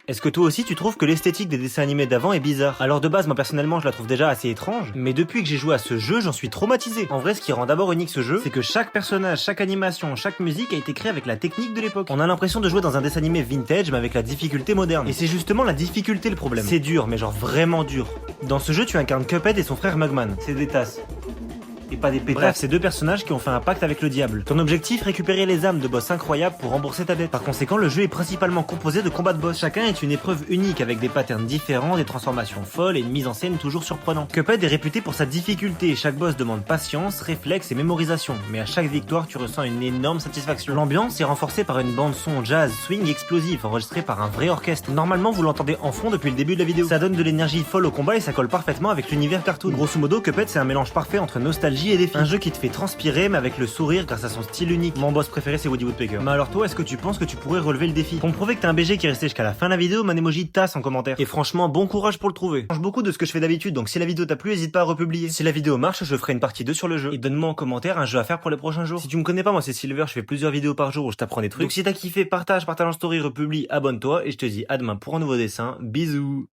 Est-ce que toi aussi tu trouves que l'esthétique des dessins animés d'avant est bizarre? Alors de base, moi personnellement je la trouve déjà assez étrange, mais depuis que j'ai joué à ce jeu, j'en suis traumatisé. En vrai, ce qui rend d'abord unique ce jeu, c'est que chaque personnage, chaque animation, chaque musique a été créée avec la technique de l'époque. On a l'impression de jouer dans un dessin animé vintage mais avec la difficulté moderne. Et c'est justement la difficulté le problème. C'est dur, mais genre vraiment dur. Dans ce jeu, tu incarnes Cuphead et son frère Mugman. C'est des tasses. Et pas des pétasses. Bref, c'est deux personnages qui ont fait un pacte avec le diable. Ton objectif, récupérer les âmes de boss incroyables pour rembourser ta dette. Par conséquent, le jeu est principalement composé de combats de boss. Chacun est une épreuve unique avec des patterns différents, des transformations folles et une mise en scène toujours surprenante. Cuphead est réputé pour sa difficulté. Chaque boss demande patience, réflexe et mémorisation. Mais à chaque victoire, tu ressens une énorme satisfaction. L'ambiance est renforcée par une bande son jazz, swing explosif enregistrée par un vrai orchestre. Normalement, vous l'entendez en fond depuis le début de la vidéo. Ça donne de l'énergie folle au combat et ça colle parfaitement avec l'univers cartoon. Grosso modo, Cuphead c'est un mélange parfait entre nostalgie et défi. Un jeu qui te fait transpirer mais avec le sourire grâce à son style unique. Mon boss préféré c'est Woody Woodpecker. Mais alors toi, est-ce que tu penses que tu pourrais relever le défi? Pour me prouver que t'es un BG qui est resté jusqu'à la fin de la vidéo, mon emoji tasse en commentaire. Et franchement, bon courage pour le trouver. Ça change beaucoup de ce que je fais d'habitude, donc si la vidéo t'a plu, n'hésite pas à republier. Si la vidéo marche, je ferai une partie 2 sur le jeu. Et donne-moi en commentaire un jeu à faire pour les prochains jours. Si tu me connais pas, moi c'est Silver, je fais plusieurs vidéos par jour où je t'apprends des trucs. Donc si t'as kiffé, partage en story, republie, abonne-toi et je te dis à demain pour un nouveau dessin. Bisous.